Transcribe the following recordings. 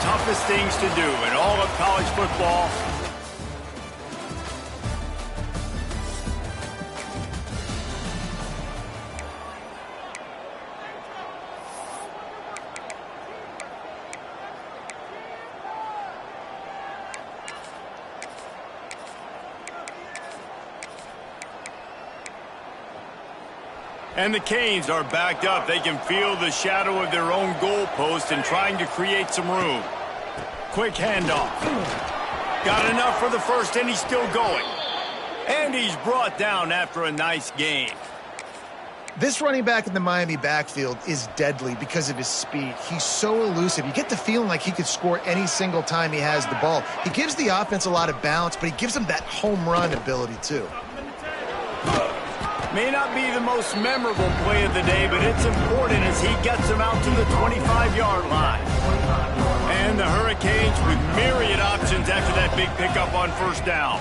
toughest things to do in all of college football. And the Canes are backed up. They can feel the shadow of their own goalpost and trying to create some room. Quick handoff. Got enough for the first, and he's still going. And he's brought down after a nice gain. This running back in the Miami backfield is deadly because of his speed. He's so elusive. You get the feeling like he could score any single time he has the ball. He gives the offense a lot of balance, but he gives them that home run ability too. May not be the most memorable play of the day, but it's important as he gets them out to the 25-yard line. And the Hurricanes with myriad options after that big pickup on first down.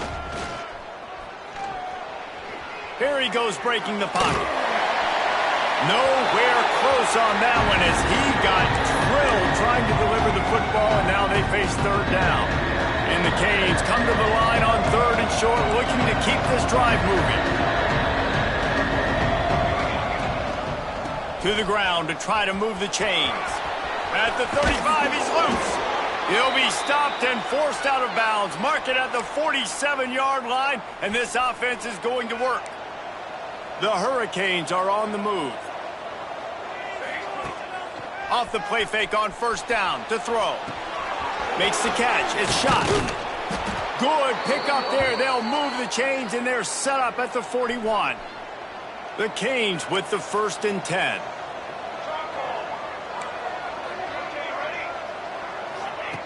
Here he goes breaking the pocket. Nowhere close on that one as he got drilled trying to deliver the football, and now they face third down. And the Canes come to the line on 3rd and short, looking to keep this drive moving. To the ground to try to move the chains. At the 35, he's loose. He'll be stopped and forced out of bounds. Mark it at the 47-yard line, and this offense is going to work. The Hurricanes are on the move. Off the play fake on first down to throw. Makes the catch. It's shot. Good pick up there. They'll move the chains, and they're set up at the 41. The Canes with the 1st and 10.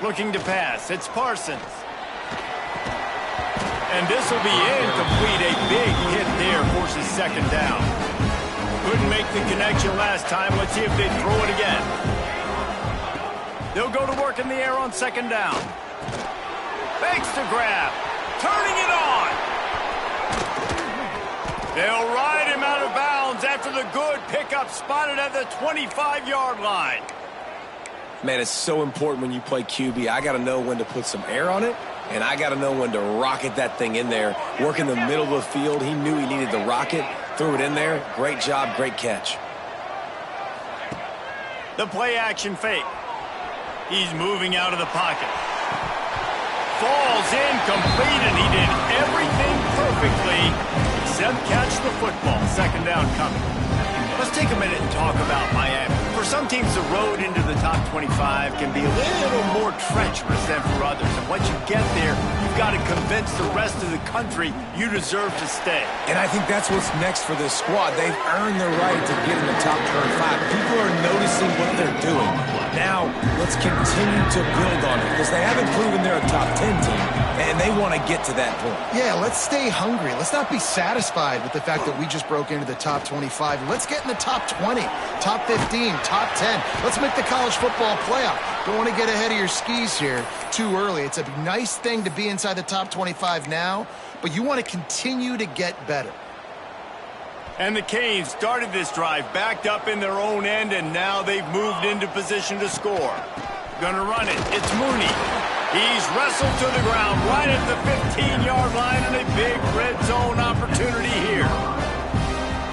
Looking to pass. It's Parsons. And this will be incomplete. A big hit there forces 2nd down. Couldn't make the connection last time. Let's see if they throw it again. They'll go to work in the air on 2nd down. Fakes to grab. Turning it on. They'll ride him out of bounds after the good pickup spotted at the 25-yard line. Man, it's so important when you play QB. I got to know when to put some air on it, and I got to know when to rocket that thing in there. Work in the middle of the field. He knew he needed the rocket. Threw it in there. Great job, great catch. The play action fake. He's moving out of the pocket. Falls incomplete, and he did everything perfectly except catch the football. 2nd down coming. Let's take a minute and talk about Miami. For some teams, the road into the top 25 can be a little more treacherous than for others. And once you get there, you've got to convince the rest of the country you deserve to stay. And I think that's what's next for this squad. They've earned the right to get in the top 25. People are noticing what they're doing. Now, let's continue to build on it because they haven't proven they're a top 10 team, and they want to get to that point. Yeah, let's stay hungry. Let's not be satisfied with the fact that we just broke into the top 25. Let's get in the top 20, top 15, top 10. Let's make the college football playoff. Don't want to get ahead of your skis here too early. It's a nice thing to be inside the top 25 now, but you want to continue to get better. And the Canes started this drive backed up in their own end, and now they've moved into position to score. Gonna run it. It's Mooney. He's wrestled to the ground right at the 15-yard line, and a big red zone opportunity here.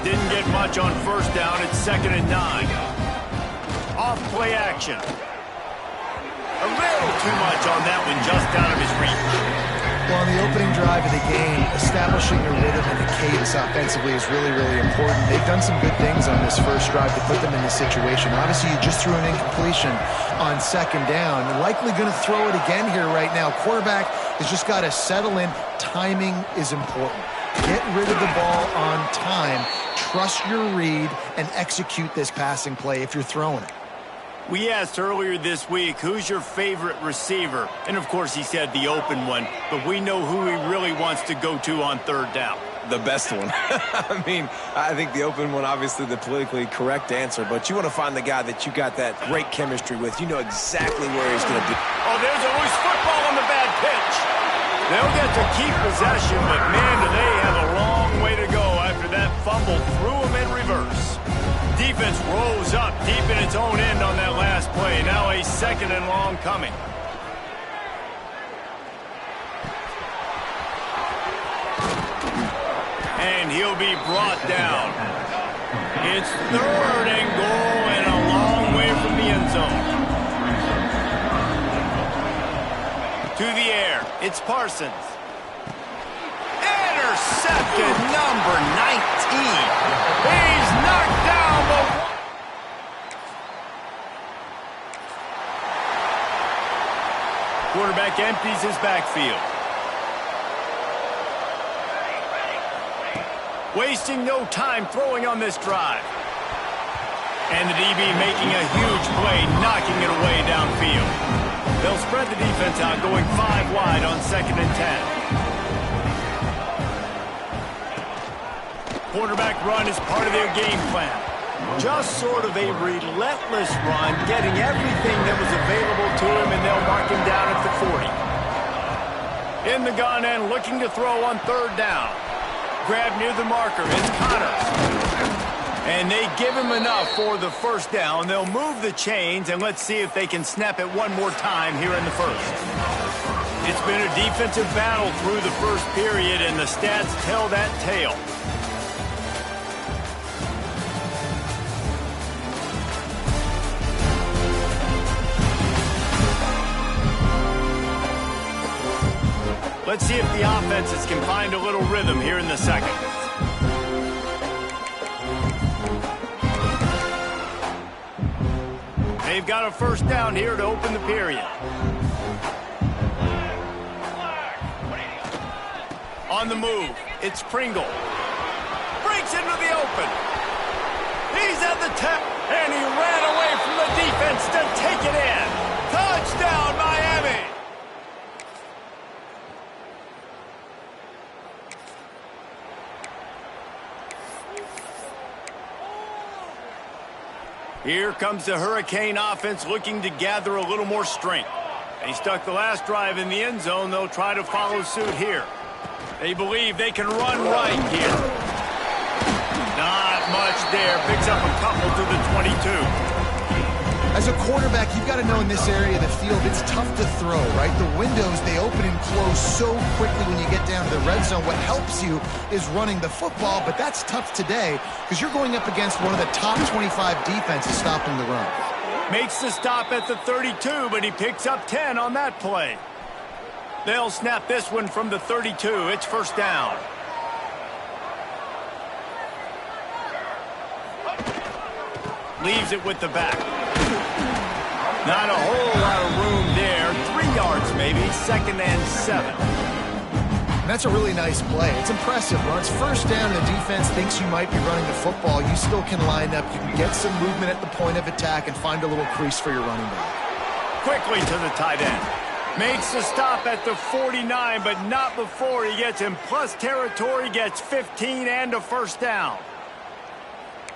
Didn't get much on first down. It's 2nd and 9. Off play action. A little too much on that one, just out of his reach. Well, on the opening drive of the game, establishing a rhythm and a cadence offensively is really, really important. They've done some good things on this first drive to put them in this situation. Obviously, you just threw an incompletion on 2nd down. Likely going to throw it again here right now. Quarterback has just got to settle in. Timing is important. Get rid of the ball on time. Trust your read and execute this passing play if you're throwing it. We asked earlier this week, who's your favorite receiver? And, of course, he said the open one, but we know who he really wants to go to on 3rd down. The best one. I mean, I think the open one, obviously the politically correct answer, but you want to find the guy that you got that great chemistry with. You know exactly where he's going to be. Oh, there's a loose football on the bad pitch. They'll get to keep possession, but, man, do they have a long way to go after that fumble threw him in reverse. defense rose up deep in its own end on that last play. Now a 2nd and long coming. And he'll be brought down. It's 3rd and goal and a long way from the end zone. To the air, it's Parsons. Intercepted, number 19. He's knocked down the... Quarterback empties his backfield. Wasting no time throwing on this drive. And the DB making a huge play, knocking it away downfield. They'll spread the defense out, going 5 wide on 2nd and 10. Quarterback run is part of their game plan. Just sort of a relentless run, getting everything that was available to him, and they'll mark him down at the 40. In the gun and looking to throw on 3rd down. Grab near the marker, it's Connors. And they give him enough for the 1st down. They'll move the chains, and let's see if they can snap it one more time here in the 1st. It's been a defensive battle through the 1st period, and the stats tell that tale. Let's see if the offenses can find a little rhythm here in the 2nd. They've got a 1st down here to open the period. On the move, it's Pringle. Breaks into the open. He's at the tip, and he ran away from the defense to take it in. Touchdown, Miami! Here comes the Hurricane offense looking to gather a little more strength. They stuck the last drive in the end zone. They'll try to follow suit here. They believe they can run right here. Not much there. Picks up a couple to the 22. As a quarterback, you've got to know in this area of the field, it's tough to throw, right? The windows, they open and close so quickly when you get down to the red zone. What helps you is running the football, but that's tough today because you're going up against one of the top 25 defenses stopping the run. Makes the stop at the 32, but he picks up 10 on that play. They'll snap this one from the 32. It's 1st down. Leaves it with the back. Not a whole lot of room there. 3 yards maybe. 2nd and 7. And that's a really nice play. It's impressive. When it's 1st down, the defense thinks you might be running the football. You still can line up. You can get some movement at the point of attack and find a little crease for your running back. Quickly to the tight end. Makes the stop at the 49, but not before he gets in plus territory, gets 15 and a 1st down.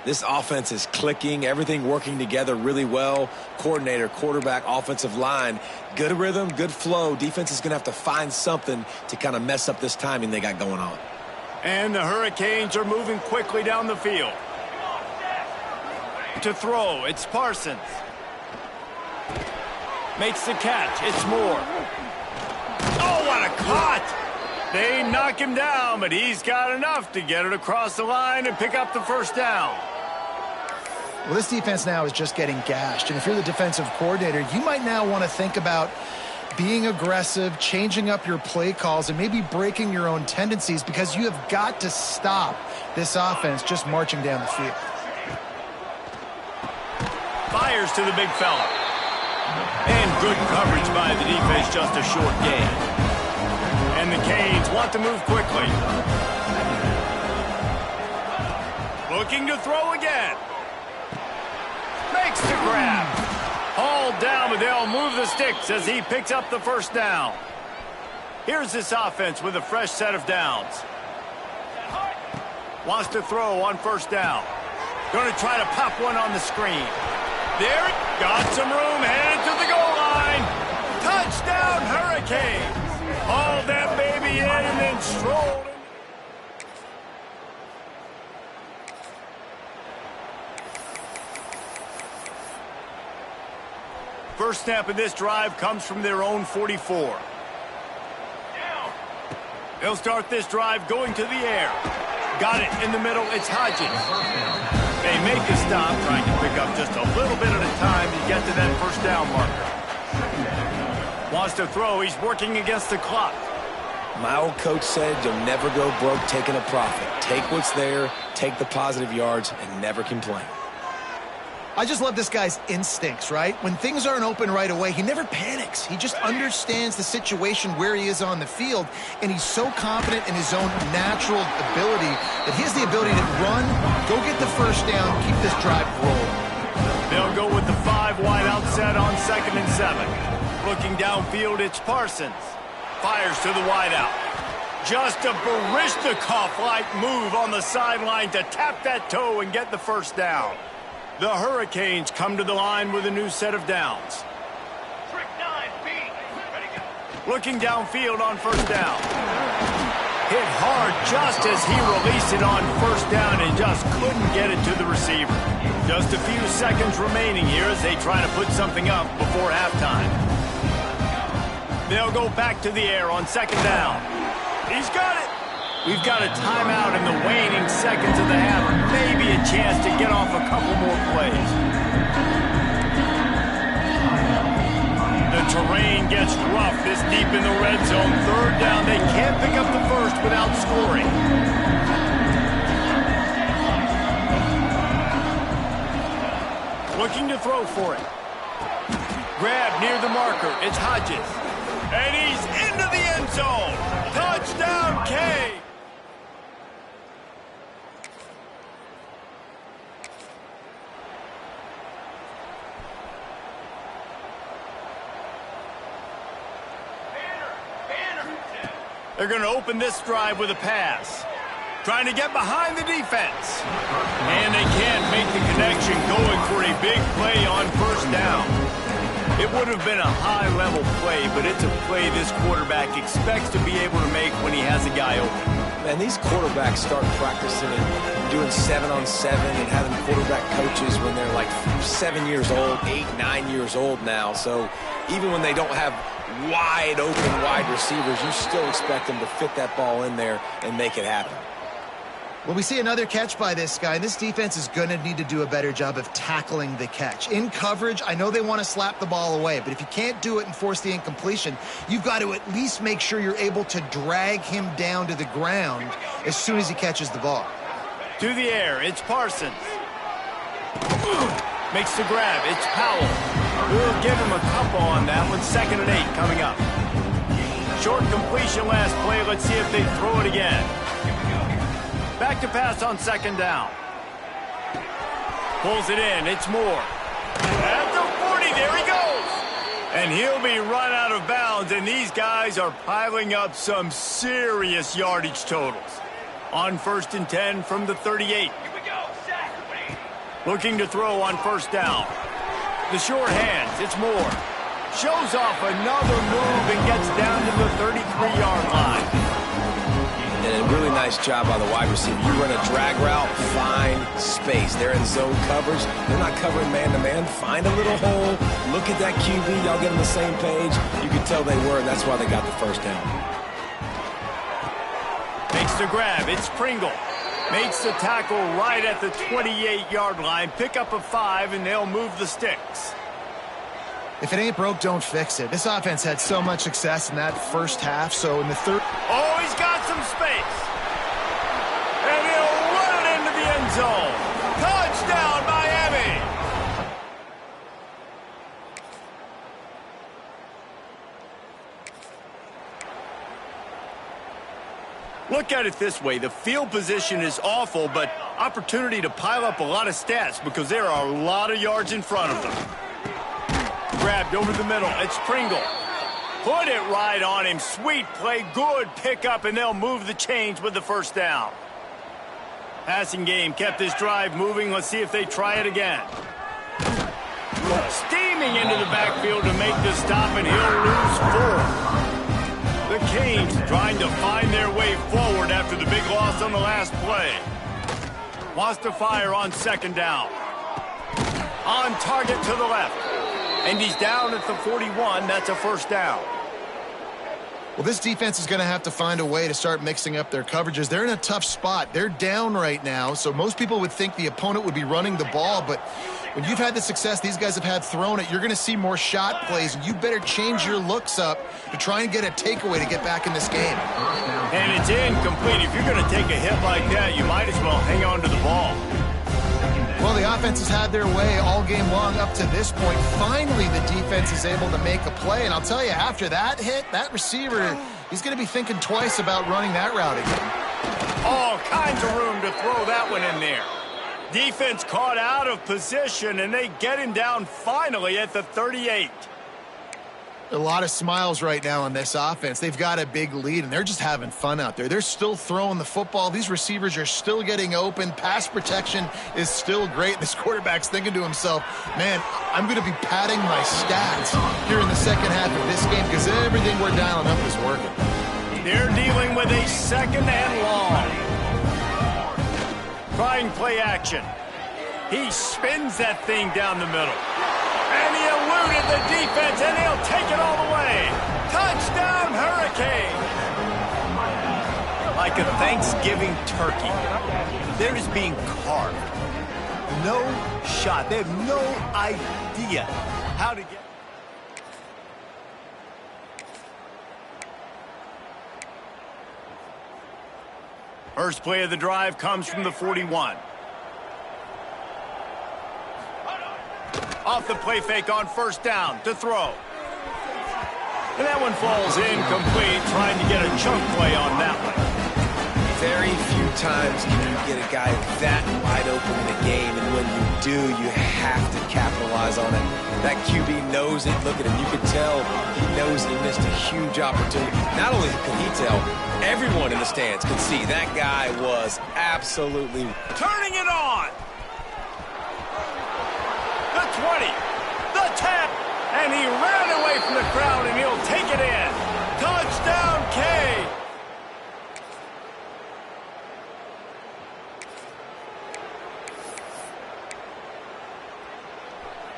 This offense is clicking, everything working together really well. Coordinator, quarterback, offensive line, good rhythm, good flow. Defense is going to have to find something to kind of mess up this timing they got going on. And the Hurricanes are moving quickly down the field. To throw, it's Parsons. Makes the catch, it's Moore. Oh, what a cut! They knock him down, but he's got enough to get it across the line and pick up the 1st down. Well, this defense now is just getting gashed. And if you're the defensive coordinator, you might now want to think about being aggressive, changing up your play calls, and maybe breaking your own tendencies because you have got to stop this offense just marching down the field. Fires to the big fella. And good coverage by the defense, just a short gain. And the Canes want to move quickly. Looking to throw again. Makes the grab. Hauled down, but they'll move the sticks as he picks up the 1st down. Here's this offense with a fresh set of downs. Wants to throw on 1st down. Going to try to pop one on the screen. There it got some room, headed to the goal line. Touchdown, Hurricanes. Hauled that baby in and then strolled in. First snap of this drive comes from their own 44. They'll start this drive going to the air. Got it in the middle. It's Hodges. They make a stop, trying to pick up just a little bit at a time to get to that first down marker. Wants to throw. He's working against the clock. My old coach said you'll never go broke taking a profit. Take what's there, take the positive yards, and never complain. I just love this guy's instincts, right? When things aren't open right away, he never panics. He just understands the situation where he is on the field, and he's so confident in his own natural ability that he has the ability to run, go get the first down, keep this drive rolling. They'll go with the 5 wide out set on 2nd and 7. Looking downfield, it's Parsons. Fires to the wide out. Just a Baryshnikov-like move on the sideline to tap that toe and get the first down. The Hurricanes come to the line with a new set of downs. Looking downfield on first down. Hit hard just as he released it on first down and just couldn't get it to the receiver. Just a few seconds remaining here as they try to put something up before halftime. They'll go back to the air on 2nd down. He's got it. We've got a timeout in the waning seconds of the half. Maybe a chance to get off a couple more plays. The terrain gets rough this deep in the red zone. 3rd down. They can't pick up the first without scoring. Looking to throw for it. Grab near the marker. It's Hodges. And he's into the end zone. Touchdown, K. They're going to open this drive with a pass. Trying to get behind the defense. And they can't make the connection, going for a big play on first down. It would have been a high-level play, but it's a play this quarterback expects to be able to make when he has a guy open. Man, these quarterbacks start practicing and doing 7-on-7 and having quarterback coaches when they're like 7 years old, 8, 9 years old now. So even when they don't have wide open wide receivers, you still expect them to fit that ball in there and make it happen. Well, we see another catch by this guy. This defense is going to need to do a better job of tackling the catch. In coverage, I know they want to slap the ball away, but if you can't do it and force the incompletion, you've got to at least make sure you're able to drag him down to the ground as soon as he catches the ball. To the air, it's Parsons. Makes the grab, it's Powell. We'll give him a couple on that one. 2nd and 8 coming up. Short completion last play. Let's see if they throw it again. Back to pass on 2nd down. Pulls it in. It's Moore. At the 40, there he goes. And he'll be run out of bounds, and these guys are piling up some serious yardage totals. On 1st and 10 from the 38. Looking to throw on first down. The short hands, it's Moore. Shows off another move and gets down to the 33-yard line. And a really nice job by the wide receiver. You run a drag route, find space. They're in zone coverage. They're not covering man-to-man. Find a little hole. Look at that QB. Y'all get on the same page. You can tell they were, and that's why they got the first down. Makes the grab. It's Pringle. Makes the tackle right at the 28-yard line. Pick up a 5, and they'll move the sticks. If it ain't broke, don't fix it. This offense had so much success in that first half, so in the third... Oh, he's got some space. And he'll run it into the end zone. Touchdown, Miami. Look at it this way. The field position is awful, but opportunity to pile up a lot of stats because there are a lot of yards in front of them. Grabbed over the middle. It's Pringle. Put it right on him. Sweet play. Good pickup, and they'll move the chains with the first down. Passing game kept this drive moving. Let's see if they try it again. Steaming into the backfield to make the stop, and he'll lose 4. The Canes trying to find their way forward after the big loss on the last play. Wants to fire on 2nd down. On target to the left. And he's down at the 41. That's a first down. Well, this defense is going to have to find a way to start mixing up their coverages. They're in a tough spot. They're down right now, so most people would think the opponent would be running the ball, but when you've had the success these guys have had throwing it, you're going to see more shot plays. You better change your looks up to try and get a takeaway to get back in this game. And it's incomplete. If you're going to take a hit like that, you might as well hang on to the ball. Well, the offense has had their way all game long up to this point. Finally, the defense is able to make a play. And I'll tell you, after that hit, that receiver, he's going to be thinking twice about running that route again. All kinds of room to throw that one in there. Defense caught out of position, and they get him down finally at the 38. A lot of smiles right now on this offense. They've got a big lead, and they're just having fun out there. They're still throwing the football. These receivers are still getting open. Pass protection is still great. This quarterback's thinking to himself, man, I'm going to be padding my stats here in the second half of this game because everything we're dialing up is working. They're dealing with a second and long. Trying play action. He spins that thing down the middle. And he eluded the defense, and he'll take it all the way. Touchdown, Hurricane! Like a Thanksgiving turkey, they're just being carved. No shot. They have no idea how to get... First play of the drive comes from the 41. Off the play fake on first down to throw. And that one falls incomplete, trying to get a chunk play on that one. Very few times can you get a guy that wide open in a game, and when you do, you have to capitalize on it. That QB knows it. Look at him. You can tell he knows he missed a huge opportunity. Not only could he tell, everyone in the stands could see that guy was absolutely turning it on. The 20, the 10, and he ran away from the crowd, and he'll take it in. Touchdown, K.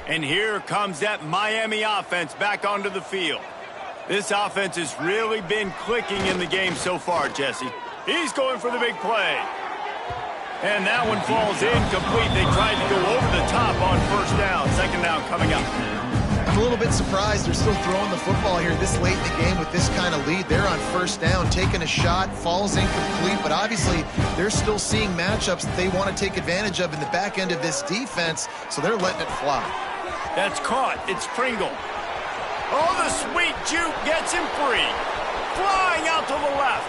And here comes that Miami offense back onto the field. This offense has really been clicking in the game so far, Jesse. He's going for the big play. And that one falls incomplete. They tried to go over the top on first down. Second down coming up. I'm a little bit surprised they're still throwing the football here this late in the game with this kind of lead. They're on first down, taking a shot, falls incomplete, but obviously they're still seeing matchups that they want to take advantage of in the back end of this defense, so they're letting it fly. That's caught. It's Pringle. Oh, the sweet juke gets him free. Flying out to the left.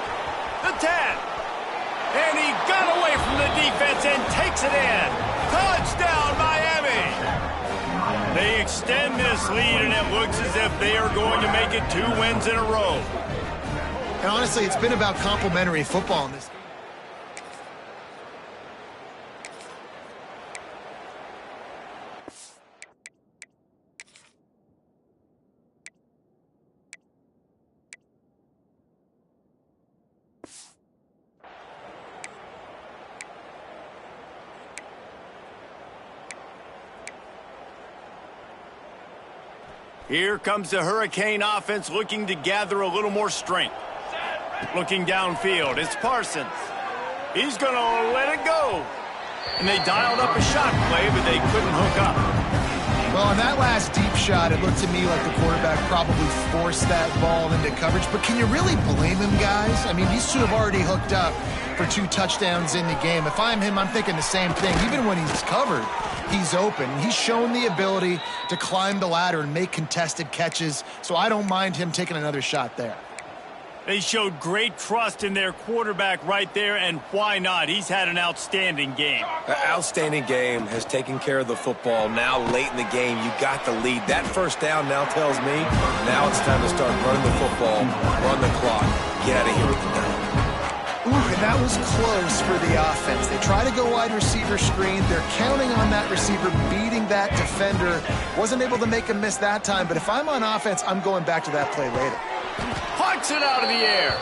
The 10. And he got away from the defense and takes it in. Touchdown, Miami! They extend this lead, and it looks as if they are going to make it 2 wins in a row. And honestly, it's been about complementary football in this game. Here comes the Hurricane offense looking to gather a little more strength. Looking downfield, it's Parsons. He's going to let it go. And they dialed up a shot play, but they couldn't hook up. Well, on that last deep shot, it looked to me like the quarterback probably forced that ball into coverage. But can you really blame him, guys? I mean, these two have already hooked up for 2 touchdowns in the game. If I'm him, I'm thinking the same thing. Even when he's covered, he's open. He's shown the ability to climb the ladder and make contested catches, so I don't mind him taking another shot there. They showed great trust in their quarterback right there, and why not? He's had an outstanding game. An outstanding game, has taken care of the football. Now late in the game, you got the lead. That first down now tells me now it's time to start running the football, run the clock, get out of here with the dime. Ooh, and that was close for the offense. They try to go wide receiver screen. They're counting on that receiver beating that defender. Wasn't able to make him miss that time, but if I'm on offense, I'm going back to that play later. Pucks it out of the air.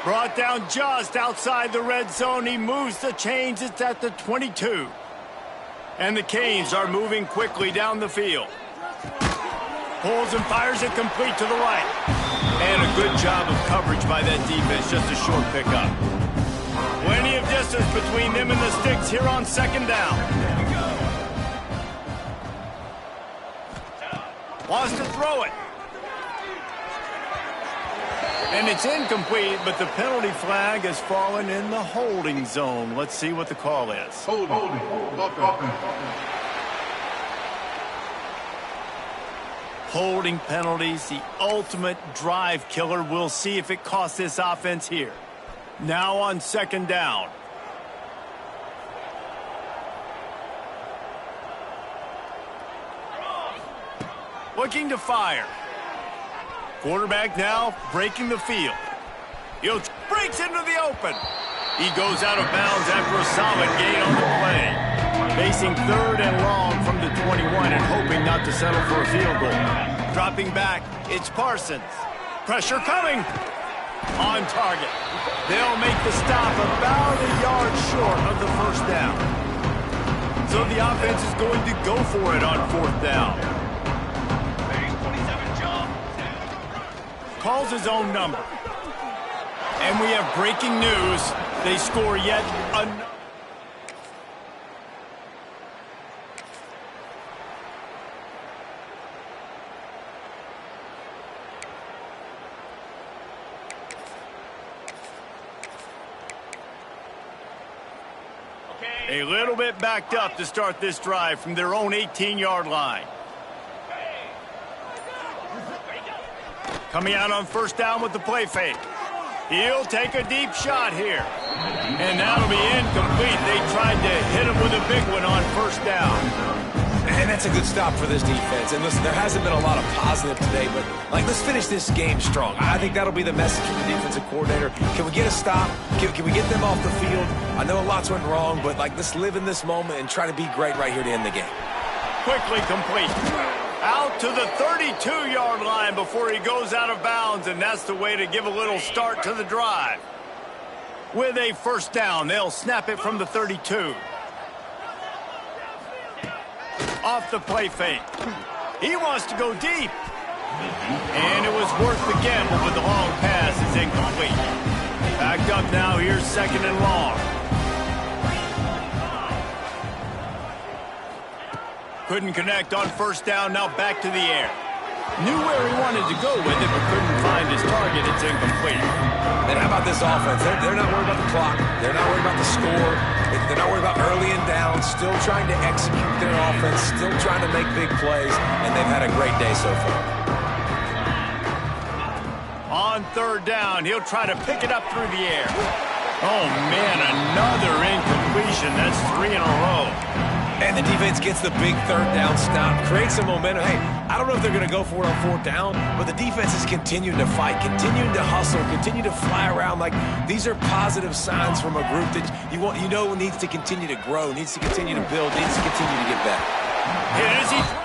Brought down just outside the red zone. He moves the chains. It's at the 22. And the Canes are moving quickly down the field. Pulls and fires it complete to the right. And a good job of coverage by that defense, just a short pickup. Plenty of distance between them and the sticks here on second down. Wants to throw it. And it's incomplete, but the penalty flag has fallen in the holding zone. Let's see what the call is. Holding penalties, the ultimate drive killer. We'll see if it costs this offense here. Now on second down. Looking to fire. Quarterback now breaking the field. He breaks into the open. He goes out of bounds after a solid gain on the play. Facing third and long from the 21 and hoping not to settle for a field goal. Dropping back, it's Parsons. Pressure coming. On target. They'll make the stop about a yard short of the first down. So the offense is going to go for it on fourth down. Calls his own number. And we have breaking news. They score yet another. A little bit backed up to start this drive from their own 18-yard line. Coming out on first down with the play fake. He'll take a deep shot here. And that'll be incomplete. They tried to hit him with a big one on first down. And that's a good stop for this defense. And listen, there hasn't been a lot of positive today, but let's finish this game strong. I think that'll be the message from the defensive coordinator. Can we get a stop? Can we get them off the field? I know a lot's went wrong, but let's live in this moment and try to be great right here to end the game. Quickly complete. Out to the 32-yard line before he goes out of bounds, and that's the way to give a little start to the drive. With a first down, they'll snap it from the 32. Off the play fake. He wants to go deep. And it was worth the gamble, but the long pass is incomplete. Backed up now, here's second and long. Couldn't connect on first down, now back to the air. Knew where he wanted to go with it, but couldn't find his target. It's incomplete. And how about this offense? They're not worried about the clock. They're not worried about the score. They're not worried about early and down. Still trying to execute their offense. Still trying to make big plays. And they've had a great day so far. On third down, he'll try to pick it up through the air. Oh, man, another incompletion. That's 3 in a row. And the defense gets the big third down stop, creates some momentum. Hey, I don't know if they're going to go for it on fourth down, but the defense is continuing to fight, continuing to hustle, continue to fly around. These are positive signs from a group that you know needs to continue to grow, needs to continue to build, needs to continue to get better. Here is he.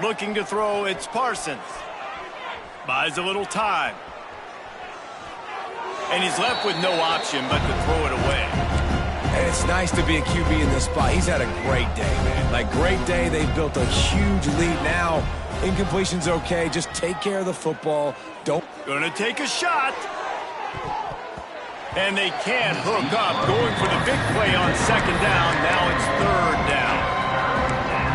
Looking to throw, it's Parsons. Buys a little time. And he's left with no option but to throw it away. And it's nice to be a QB in this spot. He's had a great day, man. Great day. They've built a huge lead now. Incompletion's okay. Just take care of the football. Gonna take a shot. And they can't hook up. Going for the big play on second down. Now it's third down.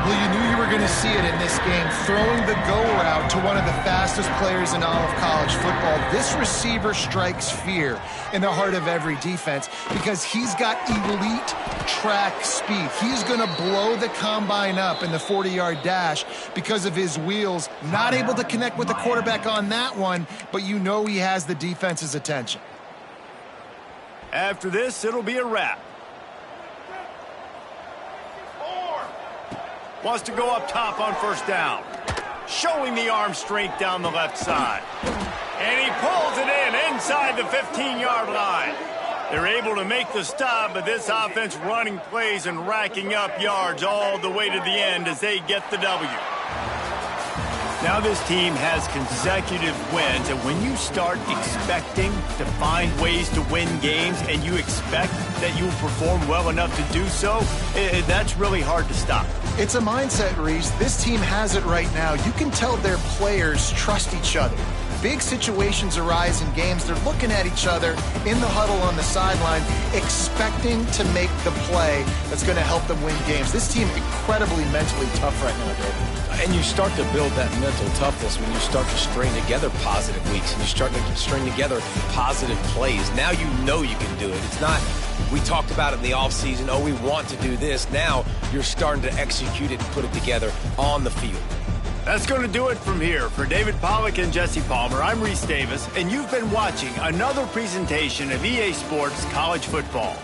Well, you knew you were going to see it in this game, throwing the go route to one of the fastest players in all of college football. This receiver strikes fear in the heart of every defense because he's got elite track speed. He's going to blow the combine up in the 40-yard dash because of his wheels. Not able to connect with the quarterback on that one, but you know he has the defense's attention. After this, it'll be a wrap. Wants to go up top on first down. Showing the arm strength down the left side. And he pulls it in inside the 15-yard line. They're able to make the stop, but this offense running plays and racking up yards all the way to the end as they get the W. Now this team has consecutive wins, and when you start expecting to find ways to win games and you expect that you'll perform well enough to do so, that's really hard to stop. It's a mindset, Reese. This team has it right now. You can tell their players trust each other. Big situations arise in games. They're looking at each other in the huddle on the sideline, expecting to make the play that's going to help them win games. This team incredibly mentally tough right now, David. And you start to build that mental toughness when you start to string together positive weeks and you start to string together positive plays. Now you know you can do it. It's not, we talked about it in the offseason, oh, we want to do this. Now you're starting to execute it and put it together on the field. That's going to do it from here. For David Pollack and Jesse Palmer, I'm Reese Davis, and you've been watching another presentation of EA Sports College Football.